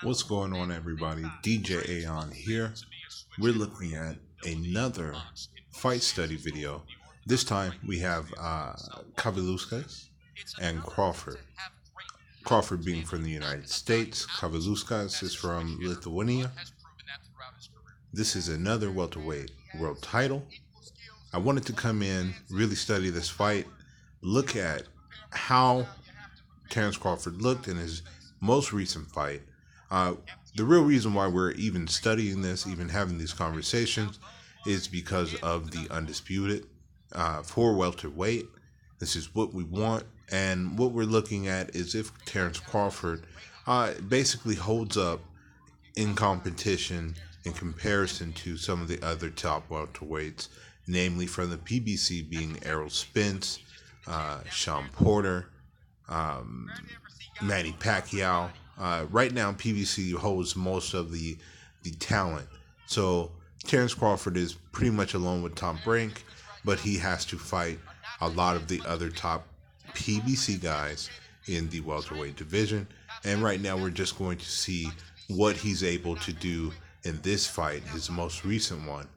What's going on, everybody? DJ Aon here. We're looking at another fight study video. This time we have Kaviluskas and Crawford. Crawford being from the United States, Kaviluskas is from Lithuania. This is another welterweight world title. I wanted to come in, really study this fight, look at how Terence Crawford looked in his most recent fight. Uh, the real reason why we're even studying this, even having these conversations, is because of the undisputed for welterweight. This is what we want, and what we're looking at is if Terence Crawford basically holds up in competition in comparison to some of the other top welterweights, namely from the PBC being Errol Spence, Sean Porter, um, Manny Pacquiao. Right now, PBC holds most of the talent. So Terence Crawford is pretty much alone with Tom Brink, but he has to fight a lot of the other top PBC guys in the welterweight division. And right now, we're just going to see what he's able to do in this fight, his most recent one.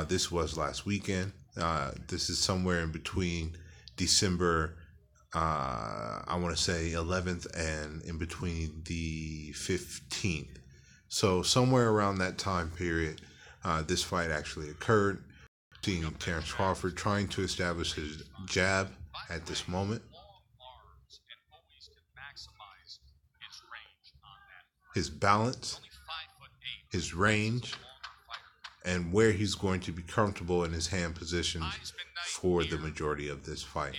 This was last weekend. This is somewhere in between December, I want to say 11th, and in between the 15th. So somewhere around that time period, this fight actually occurred. Seeing Terence Crawford trying to establish his jab at this moment, his balance, his range, and where he's going to be comfortable in his hand positions for the majority of this fight.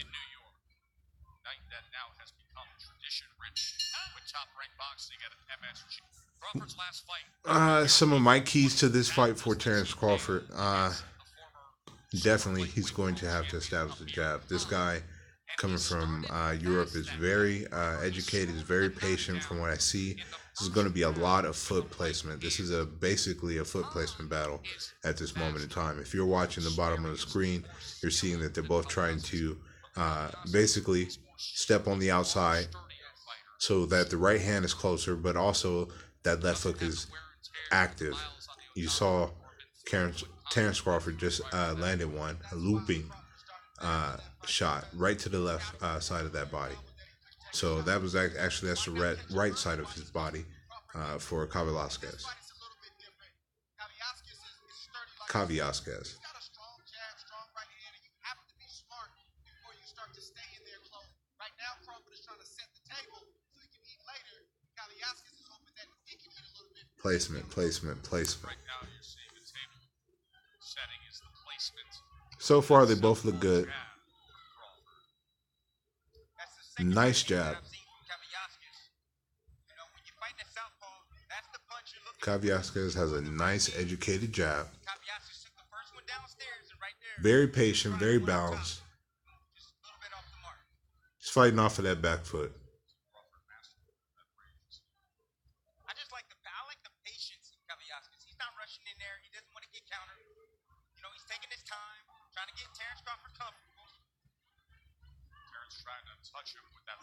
Some of my keys to this fight for Terence Crawford, definitely he's going to have to establish the jab. This guy coming from Europe is very educated, is very patient from what I see. This is going to be a lot of foot placement. This is basically a foot placement battle at this moment in time. If you're watching the bottom of the screen, you're seeing that they're both trying to basically step on the outside so that the right hand is closer, but also that left hook is active. You saw Terence Crawford just landed one, a looping shot right to the left side of that body. So that was actually that's the right side of his body for Kavilasquez. Kaviasquez. Placement, placement, placement. So far, they both look good. Nice jab. Kaviasquez has a nice, educated jab. Very patient, very balanced. He's fighting off of that back foot.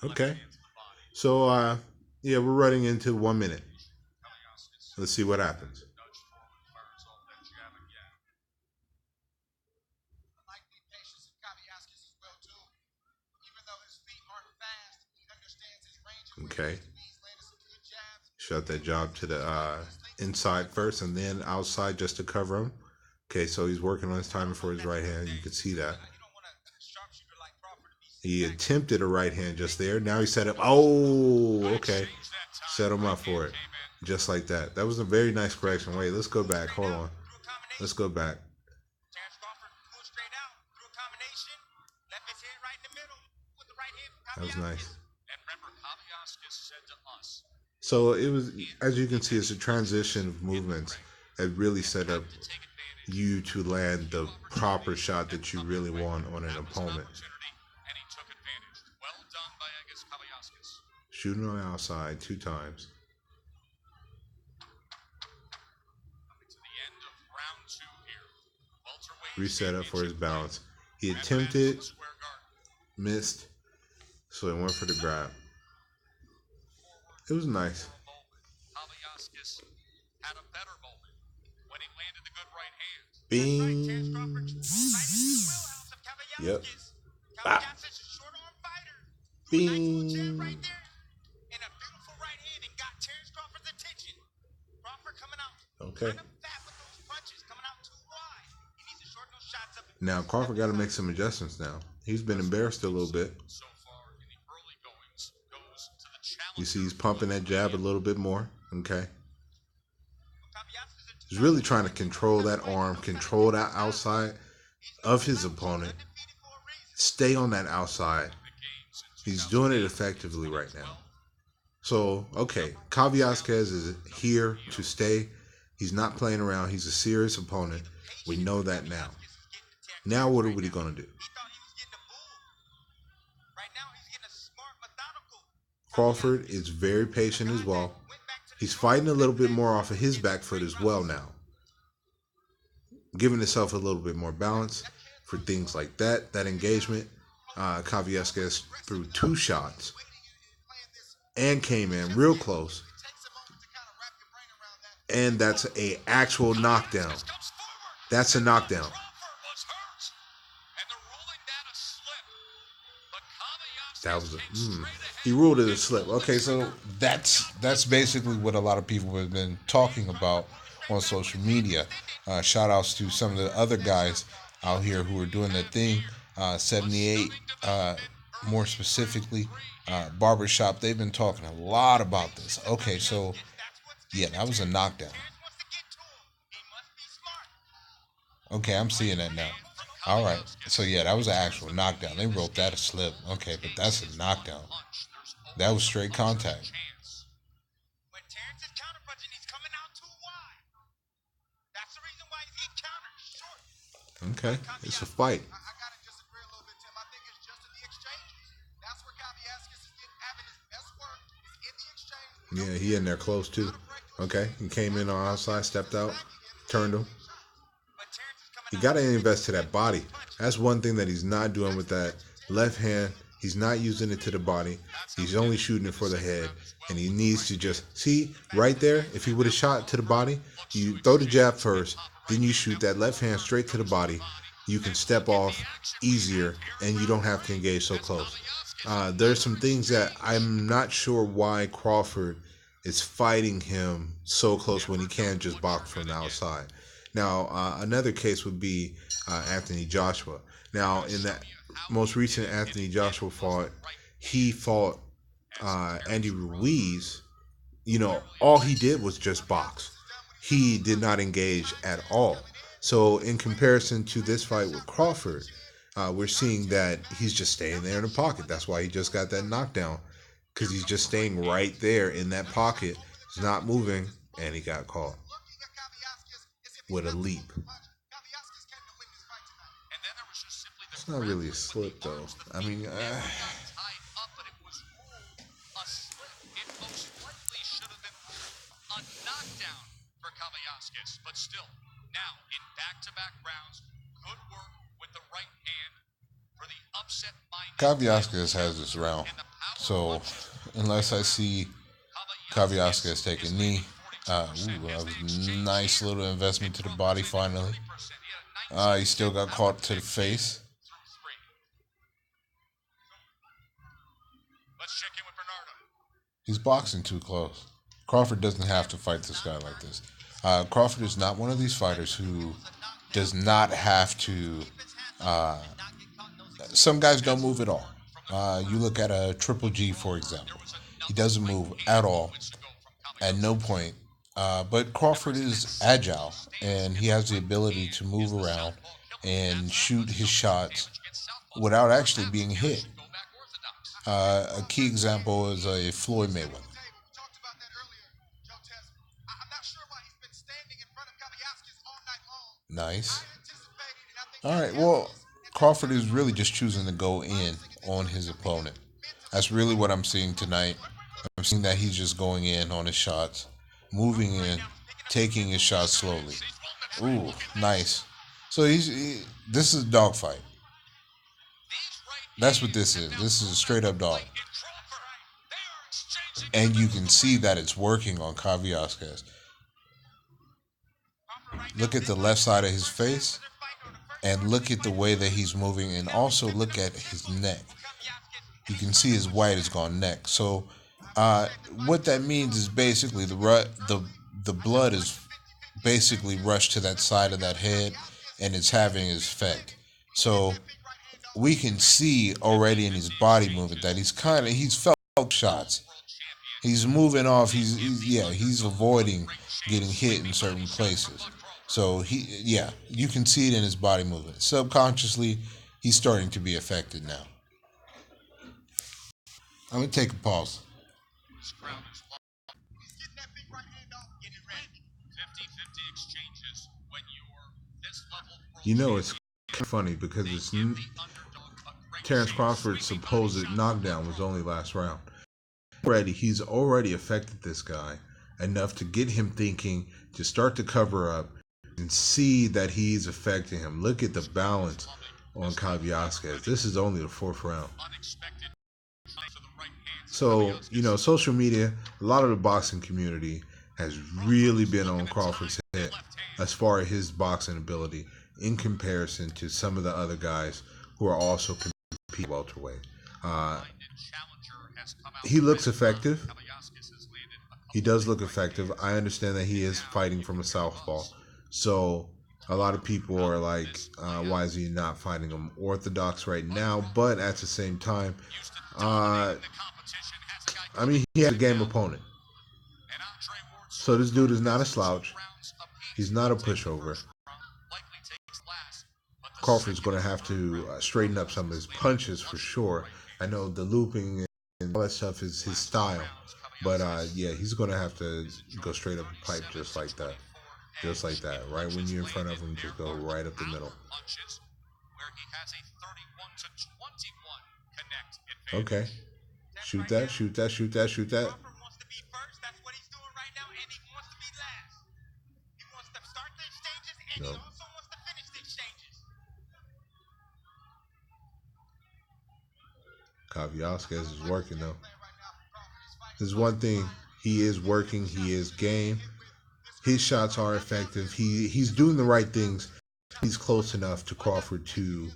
Okay. So, yeah, we're running into 1 minute. Let's see what happens. Okay. Shut that jab to the inside first and then outside just to cover him. Okay, so he's working on his timing for his right hand. You can see that. He attempted a right hand just there. Now he set up. Oh, okay. Set him up for it. Just like that. That was a very nice correction. Wait, let's go back. Hold on. Let's go back. That was nice. So it was, as you can see, it's a transition of movements that really set up you to land the proper shot that you really want on an opponent. Shooting on the outside 2 times. Reset up for his balance. He attempted, missed, so he went for the grab. It was nice. Bing. Yep. Ah. Bing. Okay. Now Crawford got to make some adjustments now. He's been embarrassed a little bit. You see he's pumping that jab a little bit more. Okay. He's really trying to control that arm, control that outside of his opponent. Stay on that outside. He's doing it effectively right now. So, okay, Caviasquez is here to stay. He's not playing around. He's a serious opponent. We know that now. Now what are we going to do? Crawford is very patient as well. He's fighting a little bit more off of his back foot as well now. Giving himself a little bit more balance for things like that. That engagement, Caviasquez threw 2 shots and came in real close. And that's a actual knockdown. That's a knockdown. That was he ruled it a slip. Okay, so that's basically what a lot of people have been talking about on social media. Shout outs to some of the other guys out here who are doing their thing. 78, more specifically, Barbershop. They've been talking a lot about this. Okay, so yeah, that was a knockdown. Okay, I'm seeing that now. All right. So, yeah, that was an actual knockdown. They wrote that a slip. Okay, but that's a knockdown. That was straight contact. Okay, it's a fight. Yeah, he in there close, too. Okay, he came in on outside, stepped out, turned him. You got to invest to that body. That's one thing that he's not doing with that left hand. He's not using it to the body. He's only shooting it for the head. And he needs to just, see, right there, if he would have shot to the body, you throw the jab first, then you shoot that left hand straight to the body. You can step off easier, and you don't have to engage so close. There's some things that I'm not sure why Crawford is fighting him so close when he can just box from the outside. Now, another case would be Anthony Joshua. Now, in that most recent Anthony Joshua fight, he fought Andy Ruiz. You know, all he did was just box. He did not engage at all. So, in comparison to this fight with Crawford, we're seeing that he's just staying there in the pocket. That's why he just got that knockdown, because he's just staying right there in that pocket. He's not moving, and he got caught with a leap. It's not really a slip, though. I mean, Caviasquez has this round. So, unless I see Caviasquez take a knee, that was a nice little investment to the body finally. He still got caught to the face. He's boxing too close. Crawford doesn't have to fight this guy like this. Crawford is not one of these fighters who does not have to. Some guys don't move at all. You look at a Triple G, for example. He doesn't move at all, at no point. But Crawford is agile, and he has the ability to move around and shoot his shots without actually being hit. A key example is a Floyd Mayweather. Nice. All right, well, Crawford is really just choosing to go in on his opponent. That's really what I'm seeing tonight. I'm seeing that he's just going in on his shots, moving in, taking his shots slowly. Ooh, nice. So this is a dogfight. That's what this is. This is a straight up dog. And you can see that it's working on Kavyaskis. Look at the left side of his face and look at the way that he's moving, and also look at his neck. You can see his white has gone neck. So uh, what that means is basically the blood is basically rushed to that side of that head, and it's having its effect. So we can see already in his body movement that he's felt shots. He's moving off. He's avoiding getting hit in certain places. So you can see it in his body movement. Subconsciously, he's starting to be affected now. I'm gonna take a pause. You know, it's funny because Terence Crawford's supposed knockdown was only last round. He's already affected this guy enough to get him thinking, to start to cover up and see that he's affecting him. Look at the balance on Kavyaskis. This is only the fourth round. So, social media, a lot of the boxing community has really been on Crawford's head as far as his boxing ability in comparison to some of the other guys who are also competing welterweight. He looks effective. He does look effective. I understand that he is fighting from a southpaw. So a lot of people are like, why is he not fighting him orthodox right now? But at the same time, he has a game opponent. So this dude is not a slouch. He's not a pushover. Crawford's going to have to straighten up some of his punches for sure. I know the looping and all that stuff is his style. But he's going to have to go straight up the pipe just like that. Just like that. Right when you're in front of him, just go right up the middle. Okay. Shoot that, shoot that, shoot that, shoot that. No. Kavyaskis is working though. There's one thing, he is working, he is game. His shots are effective. He's doing the right things. He's close enough to Crawford to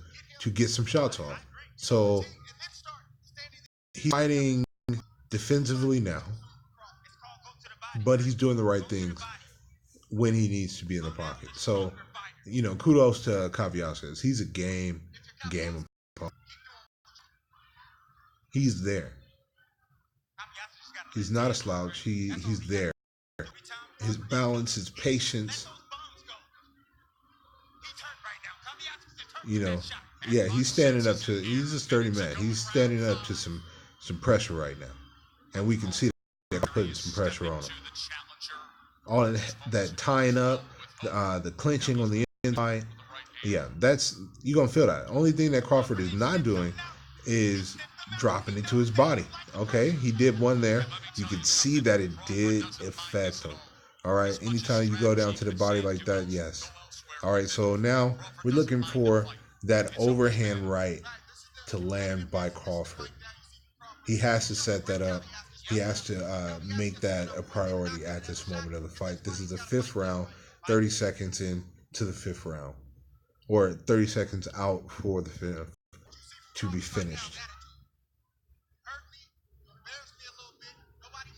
get some shots off. So he's fighting defensively now, but he's doing the right things when he needs to be in the pocket. So, kudos to Kavyaskis. He's a game opponent. He's there. He's not a slouch. He's there. His balance, his patience. He's standing up to. He's a sturdy man. He's standing up to some pressure right now, and we can see that putting some pressure on him. All that tying up, the clinching on the inside. Yeah, you're gonna feel that. Only thing that Crawford is not doing is dropping it to his body. Okay, he did one there. You can see that it did affect him. All right, anytime you go down to the body like that, yes. All right, so now we're looking for that overhand right to land by Crawford. He has to set that up. He has to make that a priority at this moment of the fight. This is the fifth round, 30 seconds into the fifth round, or 30 seconds out for the fifth to be finished.